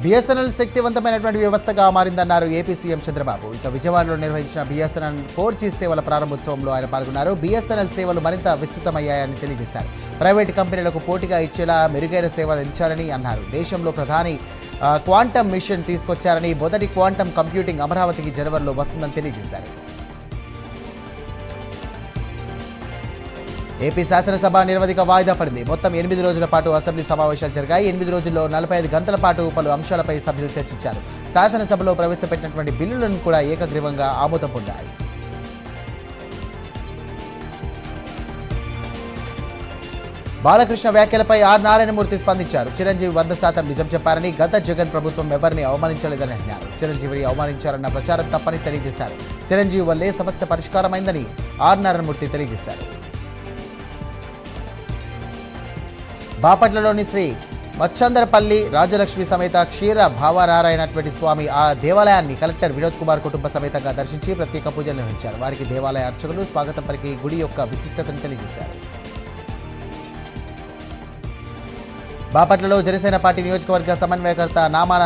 BSNL శక్తివంతమైనటువంటి వ్యవస్థగా మారిందన్నారు AP CM Chandrababu. ఇక విజయవాడలో నిర్వహించిన బీఎస్ఎన్ఎల్ 4G సేవల ప్రారంభోత్సవంలో ఆయన పాల్గొన్నారు. బీఎస్ఎన్ఎల్ సేవలు మరింత విస్తృతమయ్యాయని తెలియజేశారు. ప్రైవేటు కంపెనీలకు పోటీగా ఇచ్చేలా మెరుగైన సేవలు ఇచ్చారని అన్నారు. దేశంలో ప్రధాని క్వాంటమ్ మిషన్ తీసుకొచ్చారని, మొదటి క్వాంటమ్ కంప్యూటింగ్ అమరావతికి జనవరిలో వస్తుందని తెలియజేశారు. ఏపీ శాసనసభ నిరవధిక వాయిదా పడింది. మొత్తం 8 రోజుల పాటు అసెంబ్లీ సమావేశాలు జరిగాయి. 8 రోజుల్లో 45 గంటల పాటు పలు అంశాలపై సభ్యులు చర్చించారు. శాసనసభలో ప్రవేశపెట్టినటువంటి బిల్లులను కూడా ఏకగ్రీవంగా ఆమోదం పొందాయి. బాలకృష్ణ వ్యాఖ్యలపై ఆర్ నారాయణమూర్తి స్పందించారు. చిరంజీవి 100% నిజం చెప్పారని, గత జగన్ ప్రభుత్వం ఎవరిని అవమానించలేదని అన్నారు. చిరంజీవిని అవమానించారన్న ప్రచారం తప్పని తెలియజేశారు. చిరంజీవి వల్లే సమస్య పరిష్కారమైందని ఆర్ నారాయణమూర్తి తెలియజేశారు. బాపట్లలోని శ్రీ మచ్చందరపల్లి రాజలక్ష్మి సమేత క్షీర భావనారాయణటువంటి స్వామి ఆ దేవాలయాన్ని కలెక్టర్ వినోద్ కుమార్ కుటుంబ సమేతంగా దర్శించి ప్రత్యేక పూజలు నిర్వహించారు. వారికి దేవాలయ అర్చకులు స్వాగతం పలికి గుడి యొక్క విశిష్టతను తెలియజేశారు. బాపట్లలో జనసేన పార్టీ నియోజకవర్గ సమన్వయకర్త నామాన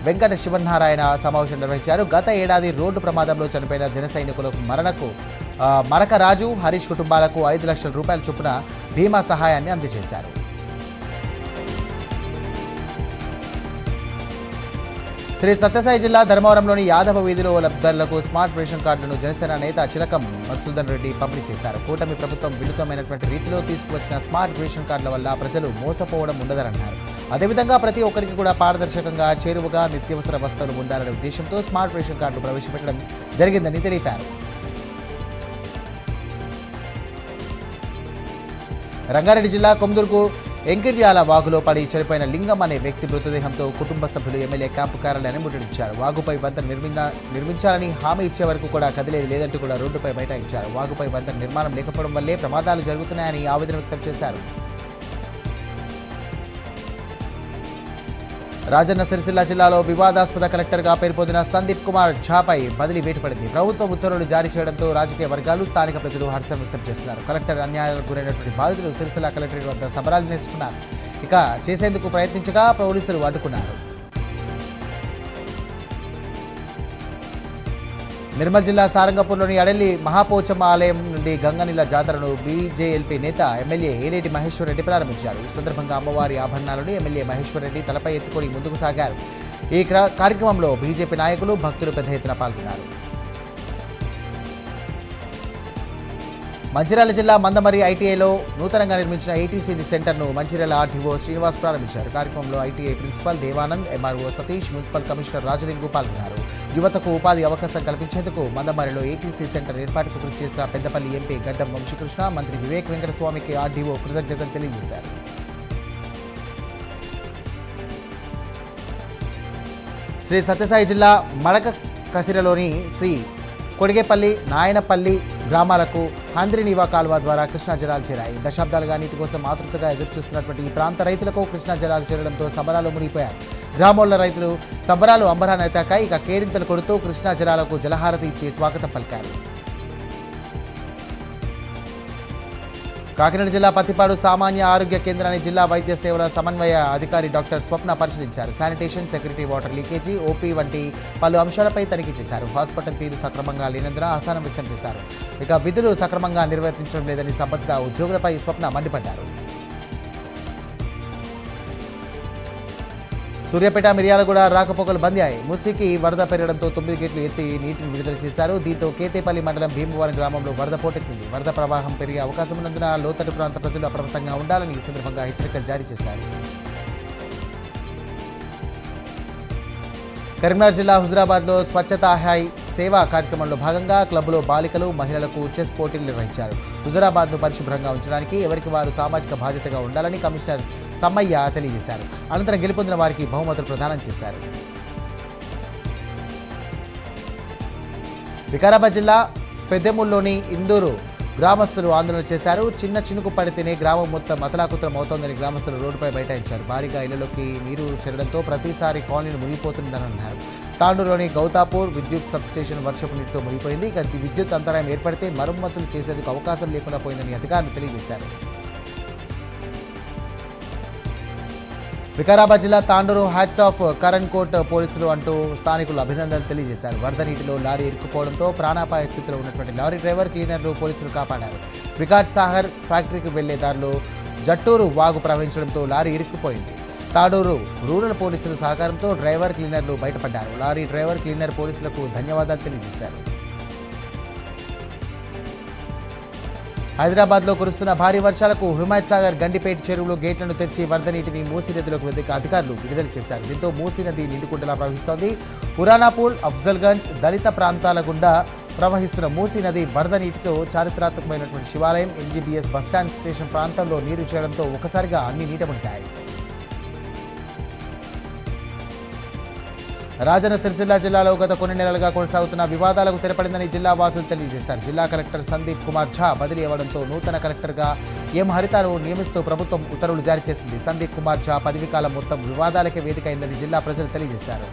వెంకట శివనారాయణ సమావేశం నిర్వహించారు. గత ఏడాది రోడ్డు ప్రమాదంలో చనిపోయిన జన సైనికులకు మరక రాజు, హరీష్ కుటుంబాలకు 5 లక్షల రూపాయల చొప్పున బీమా సహాయాన్ని అందజేశారు. శ్రీ సత్యసాయి జిల్లా ధర్మవరంలోని యాదవ వీధిలో లబ్ధిదారులకు స్మార్ట్ రేషన్ కార్డులను జనసేన నేత చిలకం మధుసూదన్ రెడ్డి పంపిణీ చేశారు. కూటమి ప్రభుత్వం వినూత్నమైనటువంటి రీతిలో తీసుకువచ్చిన స్మార్ట్ రేషన్ కార్డుల వల్ల ప్రజలు మోసపోవడం ఉండదన్నారు. అదేవిధంగా ప్రతి ఒక్కరికి కూడా పారదర్శకంగా, చేరువగా నిత్యావసర వస్తువులు ఉండాలనే ఉద్దేశంతో స్మార్ట్ రేషన్ కార్డు ప్రవేశపెట్టడం జరిగిందని తెలిపారు. రంగారెడ్డి జిల్లా కొమ్దుర్గు ఎంకిర్యాల వాగులో పడి చనిపోయిన లింగం అనే వ్యక్తి మృతదేహంతో కుటుంబ సభ్యులు ఎమ్మెల్యే క్యాంపు కార్యాలయాన్ని ముట్టడించారు. వాగుపై వంతెన నిర్మించాలని హామీ ఇచ్చే వరకు కూడా కదిలేదు లేదంటూ కూడా రోడ్డుపై బైఠాయించారు. వాగుపై వంతెన నిర్మాణం లేకపోవడం వల్లే ప్రమాదాలు జరుగుతున్నాయని ఆవేదన వ్యక్తం చేశారు. రాజన్న సిరిసిల్ల జిల్లాలో వివాదాస్పద కలెక్టర్గా పేరు పొందిన సందీప్ కుమార్ ఝాపై బదిలీ వేటు పడింది. ప్రభుత్వ ఉత్తర్వులు జారీ చేయడంతో రాజకీయ వర్గాలు, స్థానిక ప్రజలు హర్షం వ్యక్తం చేస్తున్నారు. కలెక్టర్ అన్యాయాలకు గురైనటువంటి బాధితులు సిరిసిల్ల కలెక్టరేట్ వద్ద సంబరాలు నేర్చుకున్నారు. ఇక చేసేందుకు ప్రయత్నించగా పోలీసులు అడ్డుకున్నారు. నిర్మల్ జిల్లా సారంగపూర్లోని అడెల్లి మహాపోచమ్మ ఆలయం నుండి గంగనీల జాతరను బీజేఎల్పీ నేత ఎమ్మెల్యే ఏలేటి మహేశ్వర్ రెడ్డి ప్రారంభించారు. ఈ సందర్భంగా అమ్మవారి ఆభరణాలను ఎమ్మెల్యే మహేశ్వర్ రెడ్డి తలపై ఎత్తుకొని ముందుకు సాగారు. ఈ కార్యక్రమంలో బీజేపీ నాయకులు, భక్తులు పెద్ద ఎత్తున పాల్గొన్నారు. మంచిర్యాల జిల్లా మందమరి ఐటీఐలో నూతనంగా నిర్మించిన ఏటీసీ సెంటర్ను మంచిర్యాల ఆర్టీఓ శ్రీనివాస్ ప్రారంభించారు. కార్యక్రమంలో ITI principal Devanand, MRO Satish, municipal commissioner Rajalingu పాల్గొన్నారు. యువతకు ఉపాధి అవకాశం కల్పించేందుకు మందమరిలో ఏటీసీ సెంటర్ ఏర్పాటుకు కృషి చేసిన పెద్దపల్లి ఎంపీ గడ్డం వంశీకృష్ణ, మంత్రి వివేక్ వెంకటస్వామికి ఆర్డీఓ కృతజ్ఞతలు తెలియజేశారు. శ్రీ సత్యసాయి జిల్లా మడక కసిరలోని శ్రీ కొడిగేపల్లి, నాయనపల్లి గ్రామాలకు హంద్రినీవా కాలువ ద్వారా కృష్ణా జలాలు చేరాయి. దశాబ్దాలుగా నీటి కోసం ఆతృతగా ఎదురుచూస్తున్నటువంటి ఈ ప్రాంత రైతులకు కృష్ణా జలాలు చేరడంతో సంబరాలు మునిగిపోయారు. గ్రామాల్లో రైతులు సంబరాలు అంబరానెత్తాక ఇక కేరింతలు కొడుతూ కృష్ణా జలాలకు జలహారతి ఇచ్చి స్వాగతం పలికారు. కాకినాడ జిల్లా పత్తిపాడు సామాన్య ఆరోగ్య కేంద్రాన్ని జిల్లా వైద్య సేవల సమన్వయ అధికారి డాక్టర్ స్వప్న పరిశీలించారు. Sanitation, security, water leakage, OP వంటి పలు అంశాలపై తనిఖీ చేశారు. హాస్పిటల్ తీరు సక్రమంగా లేనందున అసహనం వ్యక్తం చేశారు. ఇక విధులు సక్రమంగా నిర్వర్తించడం లేదని సంబంధిత ఉద్యోగులపై స్వప్న మండిపడ్డారు. సూర్యాపేట, మిర్యాలగూడ రాకపోకలు బంద్ అయ్యాయి. మూసీకి వరద పెరగడంతో 9 గేట్లు ఎత్తి నీటిని విడుదల చేశారు. దీంతో కేతేపల్లి మండలం భీమవరం గ్రామంలో వరద పోటెత్తింది. వరద ప్రవాహం పెరిగే అవకాశం ఉన్నందున లోతట్టు ప్రాంత ప్రజలు అప్రమత్తంగా ఉండాలని ఈ సందర్భంగా హెచ్చరికలు జారీ చేశారు. కరీంనగర్ జిల్లా హుజురాబాద్లో స్వచ్ఛతా హై సేవా కార్యక్రమంలో భాగంగా క్లబ్లో బాలికలు, మహిళలకు చెస్ పోటీలు నిర్వహించారు. హుజురాబాద్ను పరిశుభ్రంగా ఉంచడానికి ఎవరికి వారు సామాజిక బాధ్యతగా ఉండాలని కమిషనర్ సమ్మయ్య తెలియజేశారు. అనంతరం గెలుపొందిన వారికి బహుమతులు ప్రదానం చేశారు. వికారాబాద్ జిల్లా పెద్దెముల్లోని ఇందూరు గ్రామస్తులు ఆందోళన చేశారు. చిన్న చినుకు పడితేనే గ్రామం మొత్తం అతలాకుతలం అవుతోందని గ్రామస్తులు రోడ్డుపై బైఠాయించారు. భారీగా ఇళ్లలోకి నీరు చేరడంతో ప్రతిసారి కాలనీలు మునిగిపోతుందని అన్నారు. తాండూరులోని గౌతాపూర్ విద్యుత్ సబ్స్టేషన్ వర్షపు నీటితో మునిగిపోయింది. ఇక విద్యుత్ అంతరాయం ఏర్పడితే మరమ్మతులు చేసేందుకు అవకాశం లేకుండా పోయిందని అధికారులు తెలియజేశారు. వికారాబాద్ జిల్లా Tandur hats off Karankot పోలీసులు అంటూ స్థానికులు అభినందనలు తెలియజేశారు. వరద నీటిలో లారీ ఇరుక్కుపోవడంతో ప్రాణాపాయ స్థితిలో ఉన్నటువంటి లారీ డ్రైవర్, క్లీనర్లు పోలీసులు కాపాడారు. వికాట్ సాగర్ ఫ్యాక్టరీకి వెళ్లే దారిలో జట్టూరు వాగు ప్రవహించడంతో లారీ ఇరుక్కుపోయింది. తాడూరు రూరల్ పోలీసుల సహకారంతో డ్రైవర్, క్లీనర్లు బయటపడ్డారు. లారీ డ్రైవర్, క్లీనర్ పోలీసులకు ధన్యవాదాలు తెలియజేశారు. హైదరాబాద్లో కురుస్తున్న భారీ వర్షాలకు హిమాయత్ సాగర్ గండిపేట చెరువులో గేట్లను తెచ్చి వరద నీటిని మూసీ నదిలోకి వెతికి అధికారులు విడుదల చేశారు. దీంతో మూసీ నది నిండుకుంటలా ప్రవహిస్తోంది. పురానాపూల్, అఫ్జల్గంజ్, దళిత ప్రాంతాల గుండా ప్రవహిస్తున్న మూసీ నది వరద నీటితో చారిత్రాత్మకమైనటువంటి శివాలయం, ఎన్జీబీఎస్ బస్టాండ్ స్టేషన్ ప్రాంతంలో నీరు చేరడంతో ఒకసారిగా అన్ని నీట మునిగాయి. రాజన్న సిరిసిల్ల జిల్లాలో గత కొన్ని నెలలుగా కొనసాగుతున్న వివాదాలకు తెరపడిందని జిల్లా వాసులు తెలియజేశారు. జిల్లా కలెక్టర్ సందీప్ కుమార్ ఝా బదిలీ అవ్వడంతో నూతన కలెక్టర్గా ఎం హరితను నియమిస్తూ ప్రభుత్వం ఉత్తర్వులు జారీ చేసింది. సందీప్ కుమార్ ఝా పదవీకాలం మొత్తం వివాదాలకే వేదిక అయిందని జిల్లా ప్రజలు తెలియజేశారు.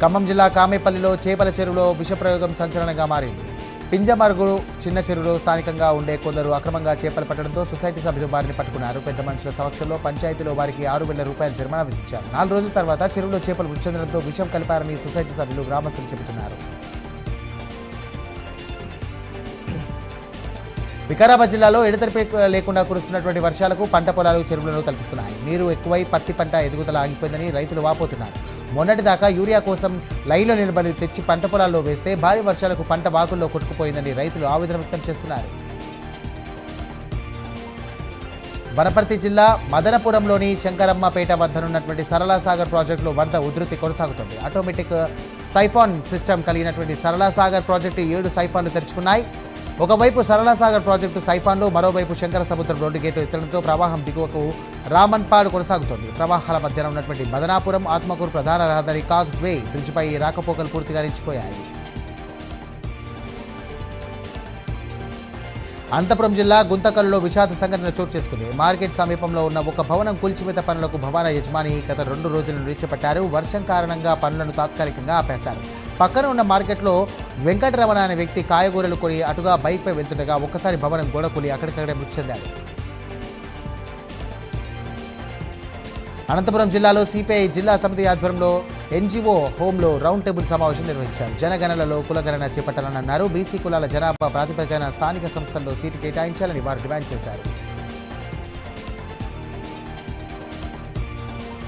ఖమ్మం జిల్లా కామేపల్లిలో చేపల చెరువులో విషప్రయోగం సంచలనంగా మారింది. పింజమరుగుడు చిన్న చెరువులో స్థానికంగా ఉండే కొందరు అక్రమంగా చేపలు పట్టడంతో సొసైటీ సభ్యులు వారిని పట్టుకున్నారు. పెద్ద మనుషుల సమక్షంలో పంచాయతీలో వారికి 6,000 రూపాయల జరిమానా విధించారు. 4 రోజుల తర్వాత చెరువులో చేపలు మృతి చెందడంతో విషం కలిపారని సొసైటీ సభ్యులు, గ్రామస్తులు చెబుతున్నారు. వికారాబాద్ జిల్లాలో ఎడతెరిపి లేకుండా కురుస్తున్నటువంటి వర్షాలకు పంట పొలాలు చెరువులను తలపిస్తున్నాయి. నీరు ఎక్కువై పత్తి పంట ఎదుగుదల ఆగిపోయిందని రైతులు వాపోతున్నారు. మొన్నటిదాకా యూరియా కోసం లైన్లో నిలబడి తెచ్చి పంట పొలాల్లో వేస్తే భారీ వర్షాలకు పంట వాగుల్లో కొట్టుకుపోయిందని రైతులు ఆవేదన వ్యక్తం చేస్తున్నారు. వనపర్తి జిల్లా మదనపురంలోని శంకరమ్మపేట వద్దనున్నటువంటి సరళసాగర్ ప్రాజెక్టులో వరద ఉధృతి కొనసాగుతుంది. ఆటోమేటిక్ సైఫాన్ సిస్టమ్ కలిగినటువంటి సరళసాగర్ ప్రాజెక్టు 7 సైఫాన్లు తెరుచుకున్నాయి. ఒకవైపు సరళసాగర్ ప్రాజెక్టు సైఫాన్లు, మరోవైపు శంకర సముద్రం 2 గేట్లు ఎత్తడంతో ప్రవాహం దిగువకు రామన్పాడు కొనసాగుతోంది. ప్రవాహాల మధ్యన ఉన్నటువంటి మదనాపురం, ఆత్మకూరు ప్రధాన రహదారి కాగ్స్ వే బ్రిడ్జిపై రాకపోకలు పూర్తిగా నిలిచిపోయాయి. అనంతపురం జిల్లా గుంతకల్లులో విషాద సంఘటన చోటు చేసుకుంది. మార్కెట్ సమీపంలో ఉన్న ఒక భవనం కూల్చివేత పనులకు భవన యజమాని గత 2 రోజుల నుండి చేపట్టారు. వర్షం కారణంగా పనులను తాత్కాలికంగా ఆపేశారు. పక్కన ఉన్న మార్కెట్లో వెంకటరమణ అనే వ్యక్తి కాయగూరలు కొని అటుగా బైక్పై వెళ్తుండగా ఒక్కసారి భవనం గోడ కూలి అక్కడికక్కడే మృతి చెందాడు. అనంతపురం జిల్లాలో సిపిఐ జిల్లా సమితి ఆధ్వర్యంలో ఎన్జిఓ హోంలో రౌండ్ టేబుల్ సమావేశం నిర్వహించారు. జనగణనలో కులగణన చేపట్టాలని అన్నారు. బీసీ కులాల జనాభా ప్రాతిపదికన స్థానిక సంస్థల్లో సీటు కేటాయించాలని వారు డిమాండ్ చేశారు.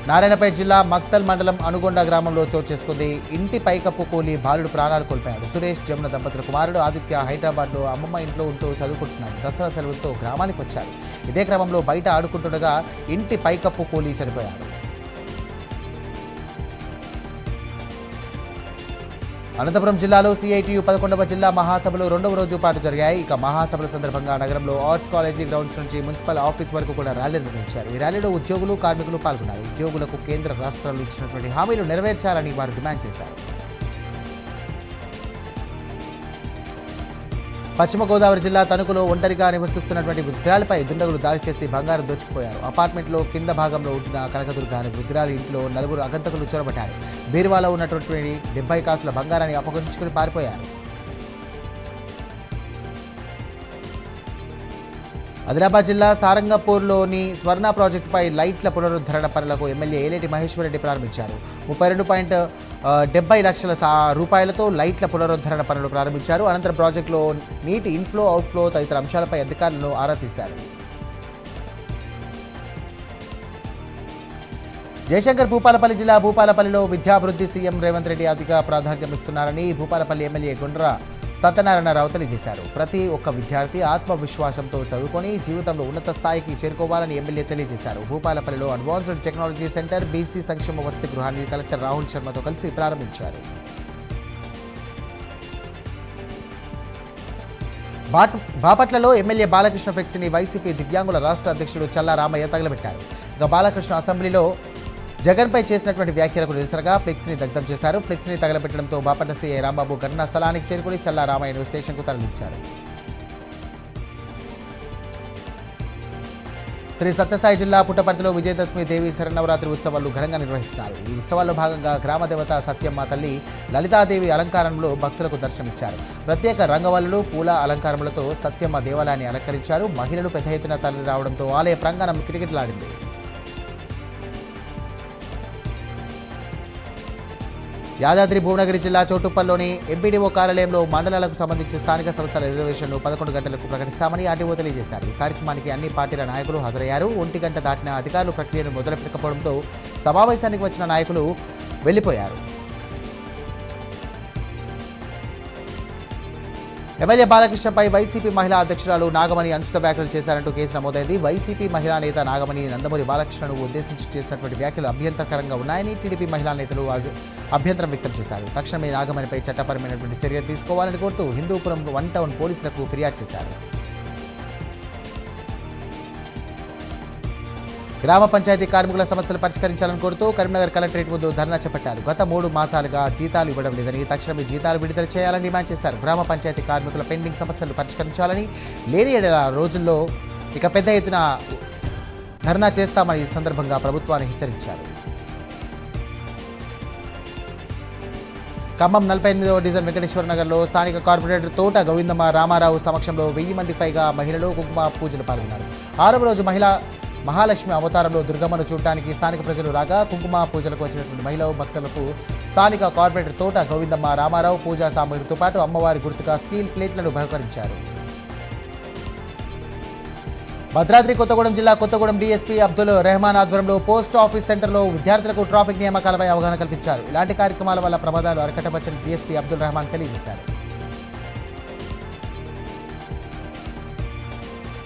నారాయణపేట జిల్లా మక్తల్ మండలం అనుగొండ గ్రామంలో చోటు చేసుకుంది. ఇంటి పైకప్పు కూలి బాలుడు ప్రాణాలు కోల్పోయాడు. సురేష్, జమున దంపతుల కుమారుడు ఆదిత్య హైదరాబాద్లో అమ్మమ్మ ఇంట్లో ఉంటూ చదువుకుంటున్నాడు. దసరా సెలవులతో గ్రామానికి వచ్చాడు. ఇదే క్రమంలో బయట ఆడుకుంటుండగా ఇంటి పైకప్పు కూలి చనిపోయాడు. అనంతపురం జిల్లాలో సిఐటియు 11వ జిల్లా మహాసభలు 2వ రోజు పాటు జరిగాయి. ఇక మహాసభల సందర్భంగా నగరంలో ఆర్ట్స్ కాలేజీ గ్రౌండ్స్ నుంచి మున్సిపల్ ఆఫీస్ వరకు కూడా ర్యాలీ నిర్వహించారు. ఈ ర్యాలీలో ఉద్యోగులు, కార్మికులు పాల్గొన్నారు. ఉద్యోగులకు కేంద్ర రాష్ట్రాలు ఇచ్చినటువంటి హామీలు నెరవేర్చాలని వారు డిమాండ్ చేశారు. పశ్చిమ గోదావరి జిల్లా తణుకులో ఒంటరిగా నివసిస్తున్నటువంటి వృద్ధురాలిపై దుండగులు దాడి చేసి బంగారం దోచుకుపోయారు. అపార్ట్మెంట్లో కింద భాగంలో ఉంటున్న కనకదుర్గ అనే వృద్ధురాలి ఇంట్లో 4 అగంతకులు చొరబడ్డారు. బీరువాలో ఉన్నటువంటి 70 కాసుల బంగారాన్ని అపహరించుకుని పారిపోయారు. ఆదిలాబాద్ జిల్లా సారంగపూర్లోని స్వర్ణ ప్రాజెక్టుపై లైట్ల పునరుద్ధరణ పనులకు ఎమ్మెల్యే ఏలేటి మహేశ్వర్ రెడ్డి ప్రారంభించారు. 32.70 లక్షల రూపాయలతో లైట్ల పునరుద్ధరణ పనులు ప్రారంభించారు. అనంతరం ప్రాజెక్టులో నీటి ఇన్ఫ్లో, అవుట్ఫ్లో తదితర అంశాలపై అధికారులను ఆరా తీశారు. జయశంకర్ భూపాలపల్లి జిల్లా భూపాలపల్లిలో విద్యాభివృద్ధి సీఎం రేవంత్ రెడ్డి అధిక ప్రాధాన్యమిస్తున్నారని భూపాలపల్లి ఎమ్మెల్యే గుండ్ర సత్యనారాయణరావు తెలియజేశారు. ప్రతి ఒక్క విద్యార్థి ఆత్మవిశ్వాసంతో చదువుకొని జీవితంలో ఉన్నత స్థాయికి చేరుకోవాలని ఎమ్మెల్యే తెలియజేశారు. భూపాలపల్లిలో అడ్వాన్స్డ్ టెక్నాలజీ సెంటర్, బీసీ సంక్షేమ వసతి గృహాన్ని కలెక్టర్ రాహుల్ శర్మతో కలిసి ప్రారంభించారు. బాపట్లలో ఎమ్మెల్యే బాలకృష్ణ ఫ్లెక్సీని వైసీపీ దివ్యాంగుల రాష్ట్ర అధ్యక్షుడు చల్లా రామయ్య తగలబెట్టారు. ఇక బాలకృష్ణ అసెంబ్లీలో జగన్పై చేసినటువంటి వ్యాఖ్యలకు నిరసనగా ఫ్లెక్సీని దగ్ధం చేశారు. ఫ్లెక్సీని తగలబెట్టడంతో బాపట్ల సీఐ రాంబాబు ఘటనా స్థలానికి చేరుకుని చల్లా రామయ్యను స్టేషన్కు తరలించారు. శ్రీ సత్యసాయి జిల్లా పుట్టపర్తిలో విజయదశమి దేవి శరన్నవరాత్రి ఉత్సవాలు ఘనంగా నిర్వహిస్తున్నారు. ఈ ఉత్సవాల్లో భాగంగా గ్రామదేవత సత్యమ్మ తల్లి లలితాదేవి అలంకారంలో భక్తులకు దర్శనమిచ్చారు. ప్రత్యేక రంగవల్లులు, పూల అలంకారములతో సత్యమ్మ దేవాలయాన్ని అలంకరించారు. మహిళలు పెద్ద ఎత్తున తరలి రావడంతో ఆలయ ప్రాంగణం కిటకిటలాడింది. యాదాద్రి భువనగిరి జిల్లా చౌటుప్పల్లోని ఎంపీడీఓ కార్యాలయంలో మండలాలకు సంబంధించి స్థానిక సంస్థల రిజర్వేషన్ను 11 గంటలకు ప్రకటిస్తామని ఆర్టీఓ తెలియజేశారు. ఈ కార్యక్రమానికి అన్ని పార్టీల నాయకులు హాజరయ్యారు. 1 గంట దాటిన అధికారులు ప్రక్రియను మొదలుపెట్టకపోవడంతో సమావేశానికి వచ్చిన నాయకులు వెళ్లిపోయారు. ఎమ్మెల్యే బాలకృష్ణపై వైసీపీ మహిళా అధ్యక్షురాలు నాగమణి అనుచిత వ్యాఖ్యలు చేశారంటూ కేసు నమోదైంది. వైసీపీ మహిళా నేత నాగమణి నందమూరి బాలకృష్ణను ఉద్దేశించి చేసినటువంటి వ్యాఖ్యలు అభ్యంతరకరంగా ఉన్నాయని టీడీపీ మహిళా నేతలు అభ్యంతరం వ్యక్తం చేశారు. తక్షణమే నాగమణిపై చట్టపరమైనటువంటి చర్యలు తీసుకోవాలని కోరుతూ హిందూపురం 1 టౌన్ పోలీసులకు ఫిర్యాదు చేశారు. గ్రామ పంచాయతీ కార్మికుల సమస్యలు పరిష్కరించాలని కోరుతూ కరీంనగర్ కలెక్టరేట్ ముందు ధర్నా చేపట్టారు. గత 3 మాసాలుగా జీతాలు ఇవ్వడం లేదని, తక్షణమే జీతాలు విడుదల చేయాలని డిమాండ్ చేశారు. గ్రామ పంచాయతీ కార్మికుల పెండింగ్ సమస్యలు పరిష్కరించాలని, లేని 7 రోజుల్లో ఇక పెద్ద ఎత్తున ధర్నా చేస్తామని ఈ సందర్భంగా ప్రభుత్వాన్ని హెచ్చరించారు. ఖమ్మం 48వ డివిజన్ వెంకటేశ్వర నగర్లో స్థానిక కార్పొరేటర్ తోట గోవిందమ్మ రామారావు సమక్షంలో 1000 మందికి పైగా మహిళలు కుంకుమ పూజలు పాల్గొన్నారు. 6వ రోజు మహాలక్ష్మి అవతారంలో దుర్గమ్మను చూడటానికి స్థానిక ప్రజలు రాగా కుంకుమ పూజలకు వచ్చినటువంటి మహిళా భక్తులకు స్థానిక కార్పొరేటర్ తోట గోవిందమ్మ రామారావు పూజా సామగ్రితో పాటు అమ్మవారి గుర్తుగా స్టీల్ ప్లేట్లను బహుకరించారు. భద్రాద్రి కొత్తగూడెం జిల్లా కొత్తగూడెం డీఎస్పీ అబ్దుల్ రెహమాన్ ఆధ్వర్యంలో పోస్ట్ ఆఫీస్ సెంటర్లో విద్యార్థులకు ట్రాఫిక్ నియామకాలపై అవగాహన కల్పించారు. ఇలాంటి కార్యక్రమాల వల్ల ప్రమాదాలు అరికట్టవచ్చని డీఎస్పీ అబ్దుల్ రెహమాన్ తెలియజేశారు.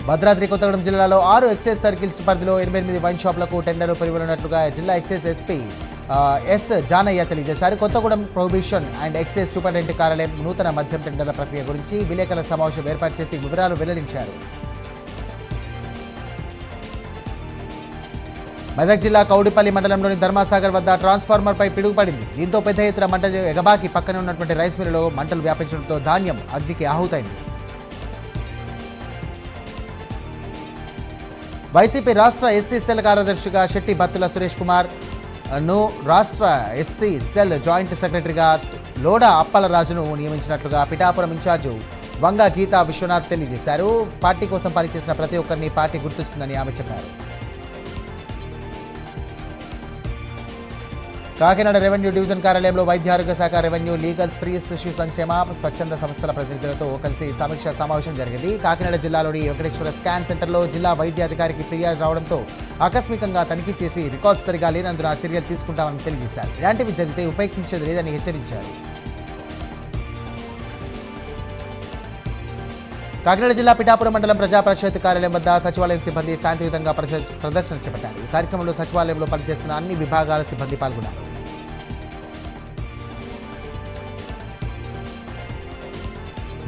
భద్రాద్రి కొత్తగూడెం జిల్లాలో 6 ఎక్సైజ్ సర్కిల్స్ పరిధిలో 88 వైన్ షాపులకు టెండర్లు పిలువనున్నట్లుగా జిల్లా ఎక్సైజ్ ఎస్పీ ఎస్ జానయ్య తెలియజేశారు. Kothagudem prohibition and excise superintendent కార్యాలయం నూతన మద్యం టెండర్ల ప్రక్రియ గురించి విలేకరుల సమావేశం ఏర్పాటు చేసి వివరాలు వెల్లడించారు. మెదక్ జిల్లా కౌడిపల్లి మండలంలోని ధర్మాసాగర్ వద్ద ట్రాన్స్ఫార్మర్పై పిడుగుపడింది. దీంతో పెద్ద ఎత్తున మంటలు ఎగబాకి పక్కనే ఉన్నటువంటి రైస్ మిల్లులో మంటలు వ్యాపించడంతో ధాన్యం అగ్నికి ఆహుతైంది. వైసీపీ రాష్ట్ర ఎస్సీ సెల్ కార్యదర్శిగా శెట్టి బత్తుల సురేష్ కుమార్ ను రాష్ట్ర ఎస్సీ సెల్ జాయింట్ సెక్రటరీగా లోడా అప్పలరాజును నియమించినట్లుగా పిఠాపురం ఇన్ఛార్జు వంగ గీతా విశ్వనాథ్ తెలియజేశారు. పార్టీ కోసం పనిచేసిన ప్రతి ఒక్కరిని పార్టీ గుర్తిస్తుందని ఆమె చెప్పారు. కాకినాడ రెవెన్యూ డివిజన్ కార్యాలయంలో వైద్య ఆరోగ్య శాఖ, రెవెన్యూ, లీగల్, స్త్రీ శిశు సంక్షేమ, స్వచ్ఛంద సంస్థల ప్రతినిధులతో కలిసి సమీక్షా సమావేశం జరిగింది. కాకినాడ జిల్లాలోని వెంకటేశ్వర స్కాన్ సెంటర్లో జిల్లా వైద్య అధికారికి ఫిర్యాదు రావడంతో ఆకస్మికంగా తనిఖీ చేసి రికార్డు సరిగా లేనందున చర్యలు తీసుకుంటామని తెలియజేశారు. ఇలాంటివి జరిగితే ఉపేక్షించేది లేదని హెచ్చరించారు. కాకినాడ జిల్లా పిఠాపురం మండలం ప్రజా పరిషత్ కార్యాలయం వద్ద సచివాలయం సిబ్బంది శాంతియుతంగా ప్రదర్శన చేపట్టారు. ఈ కార్యక్రమంలో సచివాలయంలో పనిచేస్తున్న అన్ని విభాగాల సిబ్బంది పాల్గొన్నారు.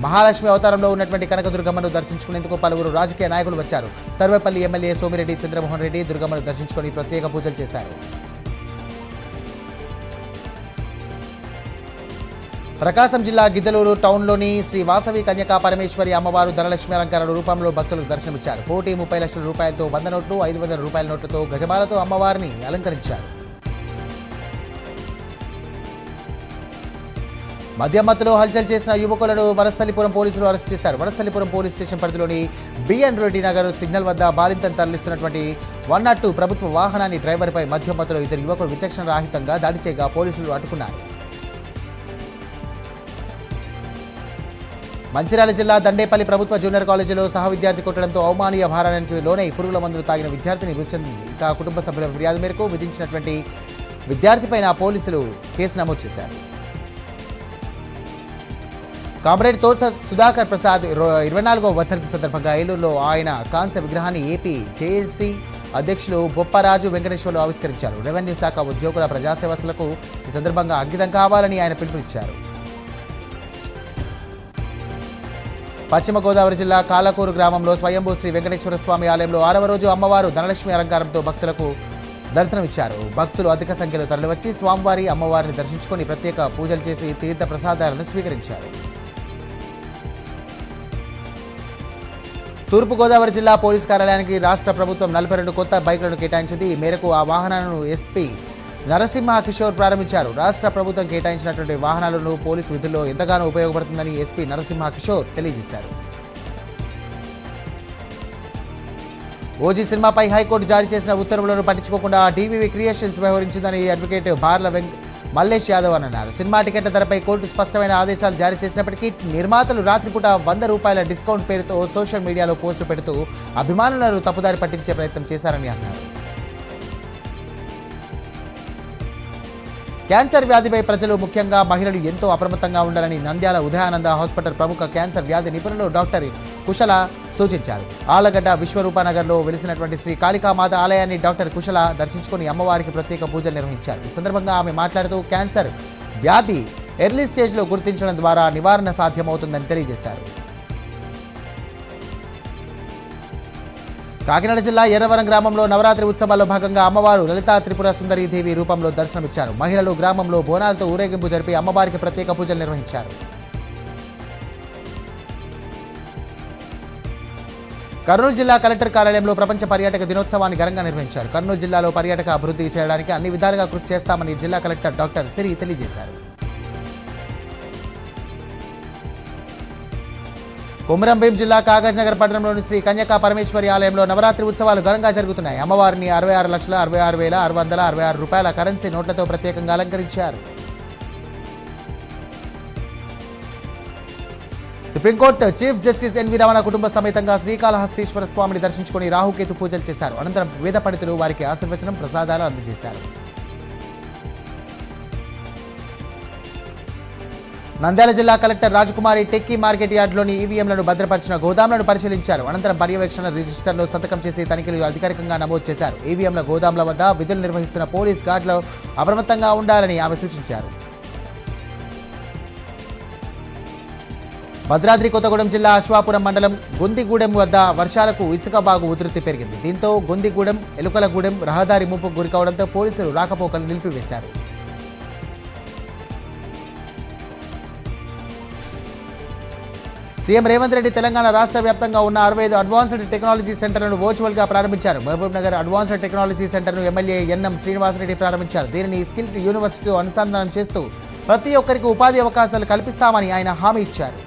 మహాలక్ష్మి అవతారంలో ఉన్నటువంటి కనకదుర్గమ్మను దర్శించుకునేందుకు పలువురు రాజకీయ నాయకులు వచ్చారు. సర్వేపల్లి ఎమ్మెల్యే సోమిరెడ్డి చంద్రమోహన్ రెడ్డి దుర్గమ్మను దర్శించుకొని ప్రత్యేక పూజలు చేశారు. ప్రకాశం జిల్లా గిద్దలూరు టౌన్లోని శ్రీ వాసవి కన్యకా పరమేశ్వరి అమ్మవారు ధనలక్ష్మి అలంకారాల రూపంలో భక్తులకు దర్శనమిచ్చారు. 1,30 లక్షల రూపాయలతో 100 నోట్లు, 500 రూపాయల నోట్లతో గజమాలతో అమ్మవారిని అలంకరించారు. మద్యమత్తులో హల్చల్ చేసిన యువకులను వనస్థలిపురం పోలీసులు అరెస్ట్ చేశారు. వనస్థలిపురం పోలీస్ స్టేషన్ పరిధిలోని బిఎన్ రెడ్డి నగర్ సిగ్నల్ వద్ద బాలింతను తరలిస్తున్నటువంటి 102 ప్రభుత్వ వాహనాన్ని డ్రైవర్పై మద్యమత్తులో 2 యువకులు విచక్షణ రాహితంగా దాడి చేయగా పోలీసులు అడ్డుకున్నారు. మంచిర్యాల జిల్లా దండేపల్లి ప్రభుత్వ జూనియర్ కాలేజీలో సహ విద్యార్థి కొట్టడంతో అవమానీయ భారానికి లోనై పురుగుల మందులు తాగిన విద్యార్థిని మృతి చెందింది. ఇక కుటుంబ సభ్యుల ఫిర్యాదు మేరకు విధించినటువంటి విద్యార్థిపైన పోలీసులు కేసు నమోదు చేశారు. కామ్రేడ్ తోట సుధాకర్ ప్రసాద్ 24వ వర్ధంతి సందర్భంగా ఏలూరులో ఆయన కాంస్య విగ్రహాన్ని ఏపీ జేఏసీ అధ్యక్షులు బొప్పరాజు వెంకటేశ్వర్లు ఆవిష్కరించారు. రెవెన్యూ శాఖ ఉద్యోగుల ప్రజాసేవలకు ఈ సందర్భంగా అంకితం కావాలని ఆయన పిలుపునిచ్చారు. పశ్చిమ గోదావరి జిల్లా కాలకూరు గ్రామంలో స్వయంభూ శ్రీ వెంకటేశ్వర స్వామి ఆలయంలో 6వ రోజు అమ్మవారు ధనలక్ష్మి అలంకారంతో భక్తులకు దర్శనమిచ్చారు. భక్తులు అధిక సంఖ్యలో తరలివచ్చి స్వామివారి అమ్మవారిని దర్శించుకొని ప్రత్యేక పూజలు చేసి తీర్థ ప్రసాదాలను స్వీకరించారు. తూర్పుగోదావరి జిల్లా పోలీస్ కార్యాలయానికి రాష్ట్ర ప్రభుత్వం 42 కొత్త బైకులను కేటాయించింది. ఈ మేరకు ఆ వాహనాలను ఎస్పీ నరసింహ కిషోర్ ప్రారంభించారు. రాష్ట్ర ప్రభుత్వం కేటాయించినటువంటి వాహనాలను పోలీసు విధుల్లో ఎంతగానో ఉపయోగపడుతుందని ఎస్పీ నరసింహ కిషోర్ తెలియజేశారు. ఓజీ సినిమాపై హైకోర్టు జారీ చేసిన ఉత్తర్వులను పట్టించుకోకుండా డీవీవీ క్రియేషన్స్ వ్యవహరించిందని అడ్వకేట్ బార్ల మల్లేష్ యాదవ్ అని అన్నారు. సినిమా టికెట్ల ధరపై కోర్టు స్పష్టమైన ఆదేశాలు జారీ చేసినప్పటికీ నిర్మాతలు రాత్రిపూట ₹100 డిస్కౌంట్ పేరుతో సోషల్ మీడియాలో పోస్టులు పెడుతూ అభిమానులను తప్పుదారి పట్టించే ప్రయత్నం చేశారని అన్నారు. క్యాన్సర్ వ్యాధిపై ప్రజలు ముఖ్యంగా మహిళలు ఎంతో అప్రమత్తంగా ఉండాలని నంద్యాల ఉదయానంద హాస్పిటల్ ప్రముఖ క్యాన్సర్ వ్యాధి నిపుణులు డాక్టర్ కుశల సూచించారు. ఆలగడ్డ విశ్వరూపనగర్లో వెలిసినటువంటి శ్రీ కాళికామాత ఆలయాన్ని డాక్టర్ కుశల దర్శించుకుని అమ్మవారికి ప్రత్యేక పూజలు నిర్వహించారు. ఈ సందర్భంగా ఆమె మాట్లాడుతూ క్యాన్సర్ వ్యాధి ఎర్లీ స్టేజ్లో గుర్తించడం ద్వారా నివారణ సాధ్యమవుతుందని తెలియజేశారు. కాకినాడ జిల్లా ఎర్రవరం గ్రామంలో నవరాత్రి ఉత్సవాల్లో భాగంగా అమ్మవారు లలితా త్రిపుర సుందరీ దేవి రూపంలో దర్శనమిచ్చారు. మహిళలు గ్రామంలో బోనాలతో ఊరేగింపు జరిపి అమ్మవారికి ప్రత్యేక పూజలు నిర్వహించారు. కర్నూలు జిల్లా కలెక్టర్ కార్యాలయంలో ప్రపంచ పర్యాటక దినోత్సవాన్ని ఘనంగా నిర్వహించారు. కర్నూలు జిల్లాలో పర్యాటక అభివృద్ధి చేయడానికి అన్ని విధాలుగా కృషి చేస్తామని జిల్లా కలెక్టర్ డాక్టర్ సిరి తెలియజేశారు. కొమరంభీం జిల్లా కాగజ్నగర్ పట్టణంలోని శ్రీ కన్యకా పరమేశ్వరి ఆలయంలో నవరాత్రి ఉత్సవాలు ఘనంగా జరుగుతున్నాయి. అమ్మవారిని 66,66,66,666 రూపాయల కరెన్సీ నోట్లతో ప్రత్యేకంగా అలంకరించారు. Supreme court chief justice NV Ramana కుటుంబ సమేతంగా శ్రీకాళహస్తీశ్వర స్వామిని దర్శించుకుని రాహుకేతు పూజలు చేశారు. అనంతరం వేద పండితులు వారికి ఆశీర్వచనం ప్రసాదాలు అందజేశారు. నంద్యాల జిల్లా కలెక్టర్ రాజకుమారి టెక్కీ మార్కెట్ యార్డ్లోని ఈవీఎంలను భద్రపరిచిన గోదాంలను పరిశీలించారు. అనంతరం పర్యవేక్షణ రిజిస్టర్లో సంతకం చేసి తనిఖీలు అధికారికంగా నమోదు చేశారు. ఈవీఎంల గోదాంల వద్ద విధులు నిర్వహిస్తున్న పోలీస్ గార్డులు అప్రమత్తంగా ఉండాలని ఆమె సూచించారు. భద్రాద్రి కొత్తగూడెం జిల్లా అశ్వాపురం మండలం గొందిగూడెం వద్ద వర్షాలకు ఇసుక బాగు ఉధృతి పెరిగింది. దీంతో గొందిగూడెం ఎలుకలగూడెం రహదారి ముంపుకు గురికావడంతో పోలీసులు రాకపోకలు నిలిపివేశారు. సీఎం రేవంత్ రెడ్డి తెలంగాణ రాష్ట్ర వ్యాప్తంగా ఉన్న 65 అడ్వాన్స్డ్ టెక్నాలజీ సెంటర్లను వర్చువల్గా ప్రారంభించారు. మహబూబ్ నగర్ అడ్వాన్స్డ్ టెక్నాలజీ సెంటర్ను ఎమ్మెల్యే ఎన్ఎం శ్రీనివాసరెడ్డి ప్రారంభించారు. దీనిని స్కిల్ యూనివర్సిటీతో అనుసంధానం చేస్తూ ప్రతి ఒక్కరికి ఉపాధి అవకాశాలు కల్పిస్తామని ఆయన హామీ ఇచ్చారు.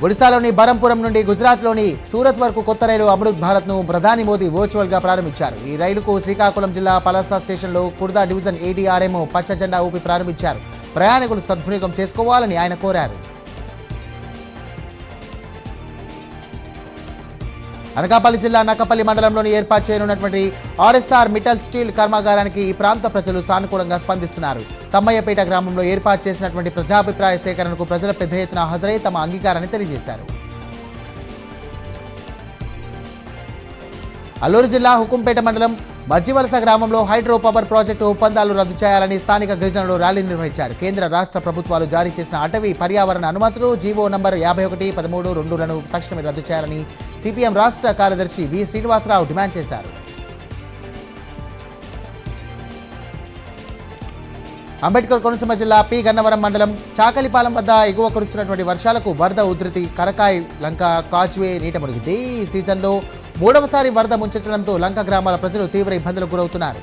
ఒడిశాలోని బరంపురం నుండి గుజరాత్లోని సూరత్ వరకు కొత్త రైలు అమృత్ భారత్ను ప్రధాని మోదీ వర్చువల్గా ప్రారంభించారు. ఈ రైలుకు శ్రీకాకుళం జిల్లా పలాస స్టేషన్లో కుర్దా డివిజన్ ఏడీఆర్ఎం పచ్చ జెండా ఊపి ప్రారంభించారు. ప్రయాణికులు సద్వినియోగం చేసుకోవాలని ఆయన కోరారు. అనకాపల్లి జిల్లా నక్కపల్లి మండలంలోని ఏర్పాటు చేయనున్నటువంటి ఆర్ఎస్ఆర్ మిటల్ స్టీల్ కర్మాగారానికి ఈ ప్రాంత ప్రజలు సానుకూలంగా స్పందిస్తున్నారు. తమ్మయ్యపేట గ్రామంలో ఏర్పాటు చేసినటువంటి ప్రజాభిప్రాయ సేకరణకు ప్రజల పెద్ద ఎత్తున హాజరై తమ అంగీకారాన్ని తెలియజేశారు. అల్లూరు జిల్లా హుకుంపేట మండలం మజ్జివలస గ్రామంలో హైడ్రో పవర్ ప్రాజెక్టు ఒప్పందాలు రద్దు చేయాలని స్థానిక గిరిజనులు ర్యాలీ నిర్వహించారు. కేంద్ర రాష్ట్ర ప్రభుత్వాలు జారీ చేసిన అటవీ పర్యావరణ అనుమతులు జీవో నంబర్ 5113-2లను తక్షణమే రద్దు చేయాలని సిపిఎం రాష్ట్ర కార్యదర్శి వి శ్రీనివాసరావు డిమాండ్ చేశారు. అంబేద్కర్ కోనసీమ జిల్లా పి గన్నవరం మండలం చాకలిపాలెం వద్ద ఎగువ కురుస్తున్నటువంటి వర్షాలకు వరద ఉధృతి కరకాయ్ లంక కాజ్వే నీట మునిగింది. ఈ సీజన్లో 3వసారి వరద ముంచెత్తడంతో లంక గ్రామాల ప్రజలు తీవ్ర ఇబ్బందులకు గురవుతున్నారు.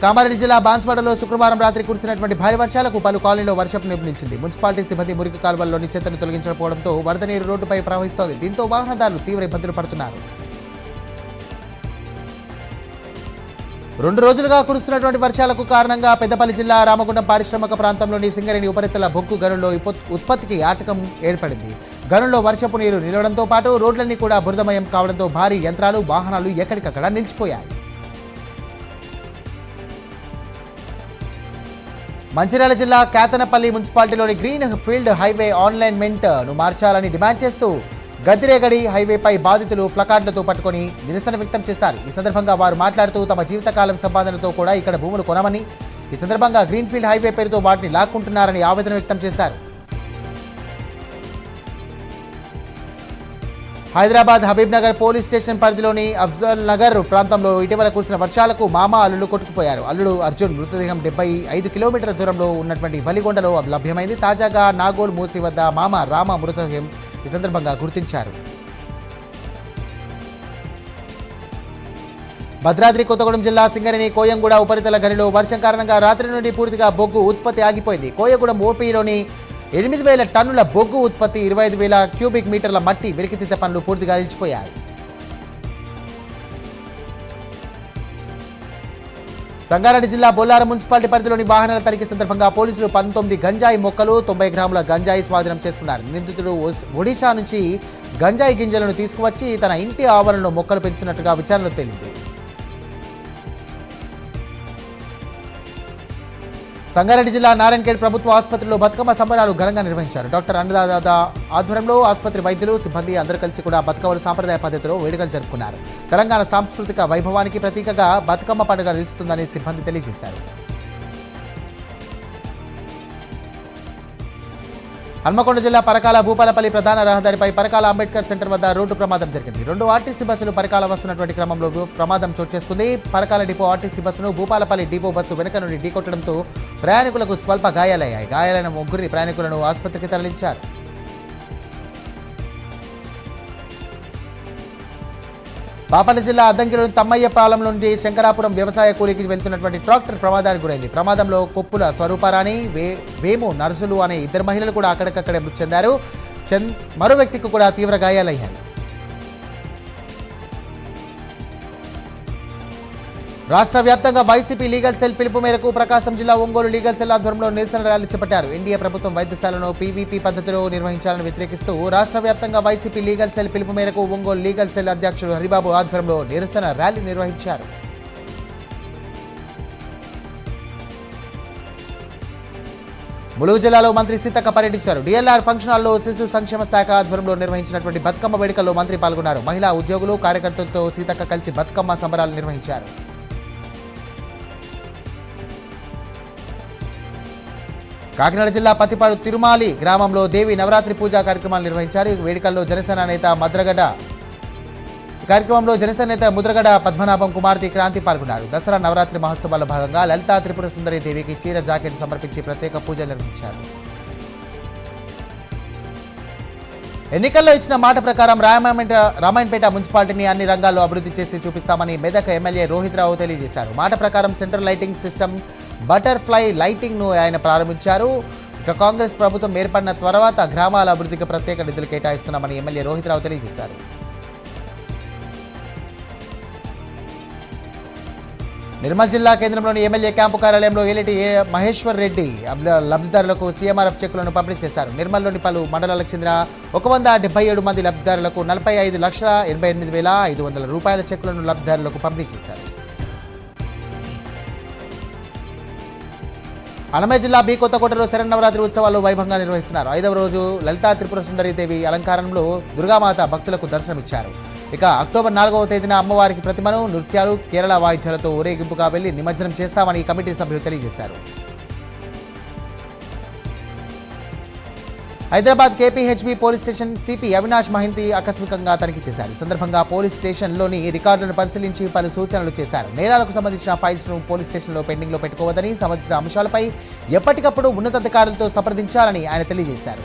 కామారెడ్డి జిల్లా బాన్స్వాడలో శుక్రవారం రాత్రి కురిసినటువంటి భారీ వర్షాలకు పలు కాలనీలో వర్షపు నీరు నిలిచింది. మున్సిపాలిటీ సిబ్బంది మురికి కాలువల్లోని చెత్తను తొలగించకపోవడంతో వరద నీరు రోడ్డుపై ప్రవహిస్తోంది. దీంతో వాహనదారులు తీవ్ర ఇబ్బందులు పడుతున్నారు. 2 రోజులుగా కురుస్తున్నటువంటి వర్షాలకు కారణంగా పెద్దపల్లి జిల్లా రామగుండం పారిశ్రామిక ప్రాంతంలోని సింగరేణి ఉపరితల బొగ్గు గనుల్లో ఉత్పత్తికి ఆటకం ఏర్పడింది. గనుల్లో వర్షపు నీరు నిలవడంతో పాటు రోడ్లన్నీ కూడా బురదమయం కావడంతో భారీ యంత్రాలు వాహనాలు ఎక్కడికక్కడ నిలిచిపోయాయి. మంచిర్యాల జిల్లా కేతనపల్లి మున్సిపాలిటీలోని గ్రీన్ ఫీల్డ్ హైవే అలైన్మెంట్ను మార్చాలని డిమాండ్ చేస్తూ గద్దిరేగడి హైవేపై బాధితులు ప్లకార్డులతో పట్టుకొని నిరసన వ్యక్తం చేశారు. ఈ సందర్భంగా వారు మాట్లాడుతూ తమ జీవితకాలం సంపాదనతో కూడా ఇక్కడ భూములు కొనమని, ఈ సందర్భంగా గ్రీన్ఫీల్డ్ హైవే పేరుతో వాటిని లాక్కుంటున్నారని ఆవేదన వ్యక్తం చేశారు. హైదరాబాద్ హబీబ్నగర్ పోలీస్ స్టేషన్ పరిధిలోని అఫ్జల్ నగర్ ప్రాంతంలో ఇటీవల కురిసిన వర్షాలకు మామ అల్లుడు కొట్టుకుపోయారు. అల్లుడు అర్జున్ మృతదేహం 75 కిలోమీటర్ల దూరంలో ఉన్నటువంటి వలిగొండలో లభ్యమైంది. తాజాగా నాగోల్ మూసి వద్ద మామ రామ మృతదేహం ఈ సందర్భంగా గుర్తించారు. భద్రాద్రి కొత్తగూడెం జిల్లా సింగరేణి కోయంగూడ ఉపరితల గనిలో వర్షం కారణంగా రాత్రి నుండి పూర్తిగా బొగ్గు ఉత్పత్తి ఆగిపోయింది. కోయంగూడెం ఓపీలోని 8,000 టన్నుల బొగ్గు ఉత్పత్తి, 25,000 క్యూబిక్ మీటర్ల మట్టి వెలికితీత పనులు పూర్తిగా నిలిచిపోయాయి. సంగారెడ్డి జిల్లా బొల్లారం మున్సిపాలిటీ పరిధిలోని వాహనాల తనిఖీ సందర్భంగా పోలీసులు 19 గంజాయి మొక్కలు, 90 గ్రాముల గంజాయి స్వాధీనం చేసుకున్నారు. నిందితుడు ఒడిశా నుంచి గంజాయి గింజలను తీసుకువచ్చి తన ఇంటి ఆవరణలో మొక్కలు పెంచుతున్నట్టుగా విచారణలో తేలింది. సంగారెడ్డి జిల్లా నారాయణఖేడ్ ప్రభుత్వ ఆసుపత్రిలో బతుకమ్మ సంబరాలు ఘనంగా నిర్వహించారు. డాక్టర్ అన్నదాద ఆధ్వర్యంలో ఆసుపత్రి వైద్యులు, సిబ్బంది అందరూ కలిసి కూడా బతుకమ్మలు సాంప్రదాయ పద్ధతిలో వేడుకలు జరుపుకున్నారు. తెలంగాణ సాంస్కృతిక వైభవానికి ప్రతీకగా బతుకమ్మ పండుగ నిలుస్తుందని సిబ్బంది తెలియజేశారు. హన్మకొండ జిల్లా పరకాల భూపాలపల్లి ప్రధాన రహదారిపై పరకాల అంబేద్కర్ సెంటర్ వద్ద రోడ్డు ప్రమాదం జరిగింది. 2 ఆర్టీసీ బస్సులు పరకాల వస్తున్నటువంటి క్రమంలో ప్రమాదం చోటు చేసుకుంది. పరకాల డిపో ఆర్టీసీ బస్సును భూపాలపల్లి డిపో బస్సు వెనుక నుండి ఢీకొట్టడంతో ప్రయాణికులకు స్వల్ప గాయాలయ్యాయి. గాయాలైన 3 ప్రయాణికులను ఆసుపత్రికి తరలించారు. బాపట్ల జిల్లా అద్దంకిలోని తమ్మయ్య పాలెం నుండి శంకరాపురం వ్యవసాయ కూలీకి వెళ్తున్నటువంటి ట్రాక్టర్ ప్రమాదానికి గురైంది. ప్రమాదంలో కొప్పుల స్వరూపారాణి, వేము నర్సులు అనే 2 మహిళలు కూడా అక్కడికక్కడే మృతి చెందారు. మరో వ్యక్తికి కూడా తీవ్ర గాయాలయ్యాయి. రాష్ట్ర వ్యాప్తంగా వైసీపీ లీగల్ సెల్ పిలుపు మేరకు ప్రకాశం జిల్లా ఒంగోలు లీగల్ సెల్ ఆధ్వర్యంలో నిరసన ర్యాలీ చేపట్టారు. ఎన్డీఏ ప్రభుత్వం వైద్యశాలను పీవీపీ పద్ధతిలో నిర్వహించాలని వ్యతిరేకిస్తూ రాష్ట్ర వ్యాప్తంగా వైసీపీ లీగల్ సెల్ పిలుపు మేరకు ఒంగోలు లీగల్ సెల్ అధ్యక్షుడు హరిబాబు ఆధ్వర్యంలో నిరసన ర్యాలీ నిర్వహించారు. ములుగు జిల్లాలో మంత్రి సీతక్క పర్యటించారు. డిఎల్ఆర్ ఫంక్షన్ హాల్లో శిశు సంక్షేమ శాఖ ఆధ్వర్యంలో నిర్వహించినటువంటి బతుకమ్మ వేడుకల్లో మంత్రి పాల్గొన్నారు. మహిళా ఉద్యోగులు, కార్యకర్తలతో సీతక్క కలిసి బతుకమ్మ సంబరాలు నిర్వహించారు. కాకినాడ జిల్లా పత్తిపాడు తిరుమాలి గ్రామంలో దేవి నవరాత్రి పూజా కార్యక్రమాలు నిర్వహించారు. ఈ వేడుకల్లో జనసేన నేత ముద్రగడ పద్మనాభం కుమార్తె క్రాంతి పాల్గొన్నారు. దసరా నవరాత్రి మహోత్సవాల్లో భాగంగా లలితా త్రిపుర సుందరి దేవికి చీర, జాకెట్ సమర్పించి ప్రత్యేక పూజలు నిర్వహించారు. ఎన్నికల్లో ఇచ్చిన మాట ప్రకారం రామాయణపేట మున్సిపాలిటీని అన్ని రంగాల్లో అభివృద్ధి చేసి చూపిస్తామని మెదక్ ఎమ్మెల్యే రోహిత్ రావు తెలియజేశారు. మాట ప్రకారం సెంట్రల్ లైటింగ్ సిస్టమ్, బటర్ఫ్లై లైటింగ్ను ఆయన ప్రారంభించారు. ఇక కాంగ్రెస్ ప్రభుత్వం ఏర్పడిన తర్వాత గ్రామాల అభివృద్ధికి ప్రత్యేక నిధులు కేటాయిస్తున్నామని ఎమ్మెల్యే రోహిత్ రావు తెలియజేశారు. నిర్మల్ జిల్లా కేంద్రంలోని ఎమ్మెల్యే క్యాంపు కార్యాలయంలో ఏలేటి మహేశ్వర్ రెడ్డి లబ్ధిదారులకు సీఎంఆర్ఎఫ్ చెక్కులను పంపిణీ చేశారు. నిర్మల్లోని పలు మండలాలకు చెందిన 177 మంది లబ్ధిదారులకు 45,88,500 రూపాయల చెక్కులను లబ్ధిదారులకు పంపిణీ చేశారు. అన్నమయ్య జిల్లా బి కొత్తకోటలో శరన్నవరాత్రి ఉత్సవాలు వైభవంగా నిర్వహిస్తున్నారు. 5వ రోజు లలితా త్రిపుర సుందరి దేవి అలంకారంలో దుర్గామాత భక్తులకు దర్శనమిచ్చారు. ఇక అక్టోబర్ 4వ తేదీన అమ్మవారికి ప్రతిమను, నృత్యాలు, కేరళ వాయిద్యాలతో ఊరేగింపుగా వెళ్లి నిమజ్జనం చేస్తామని కమిటీ సభ్యులు తెలియజేశారు. Hyderabad KPHB police station CP Avinash Mohanty ఆకస్మికంగా తనిఖీ చేశారు. ఈ సందర్భంగా పోలీస్ స్టేషన్లోని రికార్డులను పరిశీలించి పలు సూచనలు చేశారు. నేరాలకు సంబంధించిన ఫైల్స్ను పోలీస్ స్టేషన్లో పెండింగ్లో పెట్టుకోవద్దని, సంబంధిత అంశాలపై ఎప్పటికప్పుడు ఉన్నతాధికారులతో సంప్రదించాలని ఆయన తెలియజేశారు.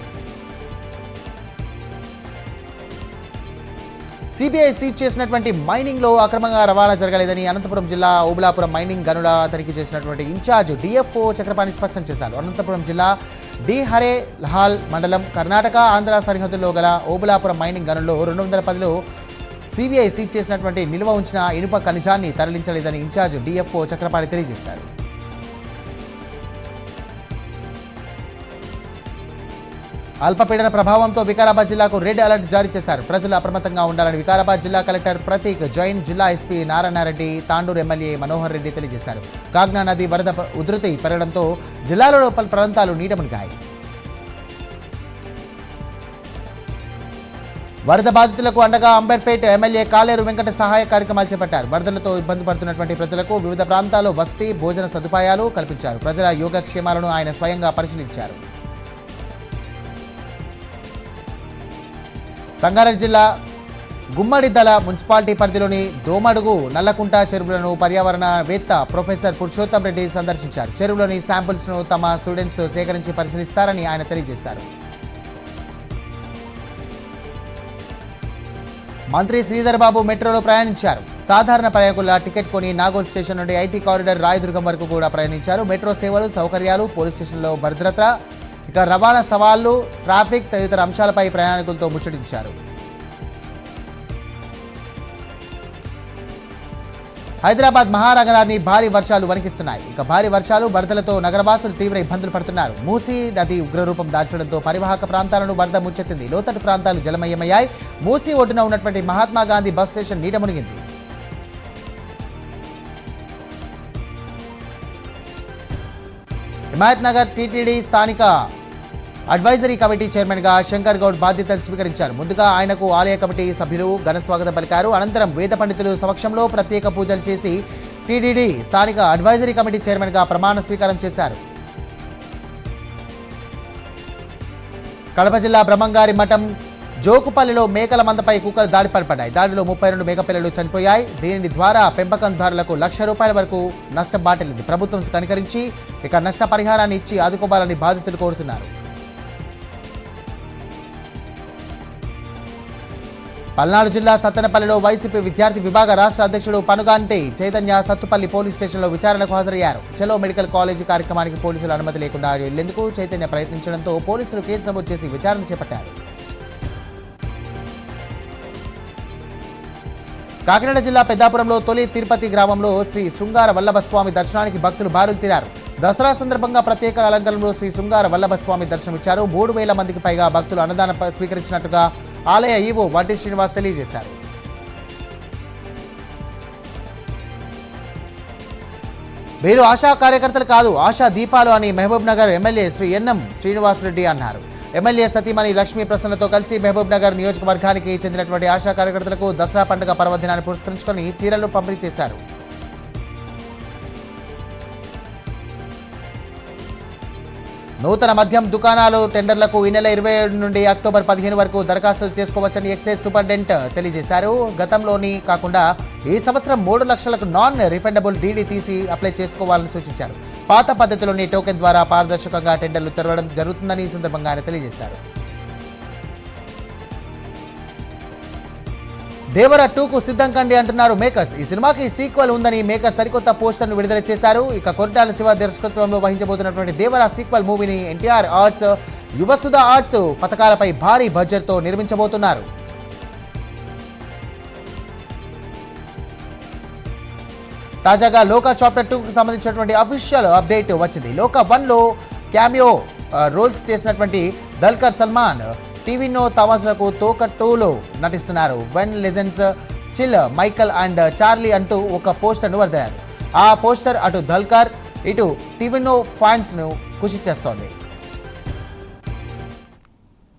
సిబిఐ సీజ్ చేసినటువంటి మైనింగ్లో అక్రమంగా రవాణా జరగలేదని అనంతపురం జిల్లా ఓబులాపురం మైనింగ్ గనుల తనిఖీ చేసినటువంటి ఇన్ఛార్జ్ డిఎఫ్ఓ చక్రపాణి స్పష్టం చేశారు. అనంతపురం జిల్లా డి హరే లహాల్ మండలం కర్ణాటక ఆంధ్ర సరిహద్దుల్లో గల ఓబులాపురం మైనింగ్ గనుల్లో 210లో సిబిఐ సీజ్ చేసినటువంటి నిల్వ ఉంచిన ఇనుప ఖనిజాన్ని తరలించలేదని ఇన్ఛార్జ్ డిఎఫ్ఓ చక్రపాణి తెలియజేశారు. అల్పపీడన ప్రభావంతో వికారాబాద్ జిల్లాకు రెడ్ అలర్ట్ జారీ చేశారు. ప్రజలు అప్రమత్తంగా ఉండాలని వికారాబాద్ జిల్లా కలెక్టర్ ప్రతీక్ జైన్, జిల్లా ఎస్పీ నారాయణరెడ్డి, తాండూరు ఎమ్మెల్యే మనోహర్ రెడ్డి తెలియజేశారు. కాగ్నా నది వరద ఉధృతి పెరగడంతో జిల్లాలో పలు ప్రాంతాలు నీట మునిగాయి. వరద బాధితులకు అండగా అంబర్పేట ఎమ్మెల్యే కాలేరు వెంకట సహాయ కార్యక్రమాలు చేపట్టారు. వరదలతో ఇబ్బంది పడుతున్నటువంటి ప్రజలకు వివిధ ప్రాంతాల్లో వసతి, భోజన సదుపాయాలు కల్పించారు. ప్రజల యోగక్షేమాలను ఆయన స్వయంగా పరిశీలించారు. సంగారెడ్డి జిల్లా గుమ్మడిద్దల మున్సిపాలిటీ పరిధిలోని దోమడుగు నల్లకుంట చెరువులను పర్యావరణవేత్త ప్రొఫెసర్ పురుషోత్తం రెడ్డి సందర్శించారు. చెరువులోని శాంపుల్స్ను తమ స్టూడెంట్స్ సేకరించి పరిశీలిస్తారని ఆయన తెలియజేశారు. మంత్రి శ్రీధర్ బాబు మెట్రోలో ప్రయాణించారు. సాధారణ ప్రయాణికుల టికెట్ కొని నాగోల్ స్టేషన్ నుండి ఐటీ కారిడార్ రాయదుర్గం వరకు కూడా ప్రయాణించారు. మెట్రో సేవలు, సౌకర్యాలు, పోలీస్ స్టేషన్లో భద్రత, ఇక రవాణా సవాళ్లు, ట్రాఫిక్ తదితర అంశాలపై ప్రయాణికులతో ముచ్చటించారు. హైదరాబాద్ మహానగరాన్ని భారీ వర్షాలు వణికిస్తున్నాయి. ఇక భారీ వర్షాలు, వరదలతో నగరవాసులు తీవ్ర ఇబ్బందులు పడుతున్నారు. మూసీ నది ఉగ్రరూపం దాల్చడంతో పరివాహక ప్రాంతాలను వరద ముచ్చెత్తింది. లోతట్టు ప్రాంతాలు జలమయమయ్యాయి. మూసీ ఒడ్డున ఉన్నటువంటి మహాత్మా గాంధీ బస్ స్టేషన్ నీట మునిగింది. హిమాయత్ నగర్ టీటీడీ స్థానిక అడ్వైజరీ కమిటీ చైర్మన్గా శంకర్ గౌడ్ బాధ్యతలు స్వీకరించారు. ముందుగా ఆయనకు ఆలయ కమిటీ సభ్యులు ఘన స్వాగతం పలికారు. అనంతరం వేద పండితులు సమక్షంలో ప్రత్యేక పూజలు చేసి టీటీడీ స్థానిక అడ్వైజరీ కమిటీ చైర్మన్గా ప్రమాణ స్వీకారం చేశారు. కడప జిల్లా బ్రహ్మంగారి మఠం జోకుపల్లిలో మేకల మందపై కుక్కలు దాడి పడిపడ్డాయి. దాడిలో 32 మేకపిల్లలు చనిపోయాయి. దీని ద్వారా పెంపకందారులకు ₹1,00,000 వరకు నష్టం బాటిల్లింది. ప్రభుత్వం కనికరించి ఇక నష్టపరిహారాన్ని ఇచ్చి ఆదుకోవాలని బాధితులు కోరుతున్నారు. పల్నాడు జిల్లా సత్తెనపల్లిలో వైసీపీ విద్యార్థి విభాగ రాష్ట్ర అధ్యక్షుడు పనుగాంటి చైతన్య సత్తుపల్లి పోలీస్ స్టేషన్లో విచారణకు హాజరయ్యారు. చలో మెడికల్ కాలేజీ కార్యక్రమానికి పోలీసులు అనుమతి లేకుండా వెళ్లేందుకు చైతన్య ప్రయత్నించడంతో పోలీసులు కేసు నమోదు చేసి విచారణ చేపట్టారు. కాకినాడ జిల్లా పెద్దాపురంలో తొలి తిరుపతి గ్రామంలో శ్రీ శృంగార వల్లభస్వామి దర్శనానికి భక్తులు బారులు తీరారు. దసరా సందర్భంగా ప్రత్యేక అలంకరణలో శ్రీ శృంగార వల్లభస్వామి దర్శనమిచ్చారు. 3,000 మందికి పైగా భక్తులు అన్నదానం స్వీకరించినట్టుగా ఆలయ ఈవో వడ్డీ శ్రీనివాస్ తెలియజేశారు. వీరు ఆశా కార్యకర్తలు కాదు, ఆశా దీపాలు అని మహబూబ్ నగర్ ఎమ్మెల్యే శ్రీ ఎన్ఎం శ్రీనివాసరెడ్డి అన్నారు. ఎమ్మెల్యే సతీమణి లక్ష్మీ ప్రసన్నతో కలిసి మహబూబ్ నగర్ నియోజకవర్గానికి చెందినటువంటి ఆశా కార్యకర్తలకు దసరా పండుగ పర్వదినాన్ని పురస్కరించుకొని చీరలు పంపిణీ చేశారు. నూతన మద్యం దుకాణాలు టెండర్లకు ఈ నెల 27 నుండి అక్టోబర్ 15 వరకు దరఖాస్తులు చేసుకోవచ్చని ఎక్సైజ్ సూపరింటెండెంట్ తెలియజేశారు. గతంలోని కాకుండా ఈ సంవత్సరం 3 లక్షలకు నాన్ రిఫండబుల్ డీడీ తీసి అప్లై చేసుకోవాలని సూచించారు. పాత పద్ధతిలోని టోకెన్ ద్వారా పారదర్శకంగా టెండర్లు తెరవడం జరుగుతుందని ఈ సందర్భంగా ఆయన తెలియజేశారు. దేవర 2కు సిద్ధం కండి అంటున్నారు మేకర్స్. ఈ సినిమాకి సీక్వెల్ ఉందని మేకర్స్ సరికొత్త పోస్టర్ను విడుదల చేశారు. ఇక కొరటాల శివ దర్శకత్వంలో వహించబోతున్నటువంటి దేవర సీక్వెల్ మూవీని ఎన్టీఆర్ ఆర్ట్స్, యువసుధ ఆర్ట్స్ పథకాలపై భారీ బడ్జెట్తో నిర్మించబోతున్నారు. తాజాగా లోకా చాప్టర్ 2కు సంబంధించినటువంటి అఫీషియల్ అప్డేట్ వచ్చింది. లోకా 1లో క్యామియో రోల్స్ చేసినటువంటి దల్కర్ సల్మాన్ టీవీనో తమాషాకు తోక 2లో నటిస్తున్నారు. When legends chill, Michael and Charlie అంటూ ఒక పోస్టర్ను వదిలారు. ఆ పోస్టర్ అటు దల్కర్ ఇటు టీవీనో ఫ్యాన్స్ను ఖుషి చేస్తోంది.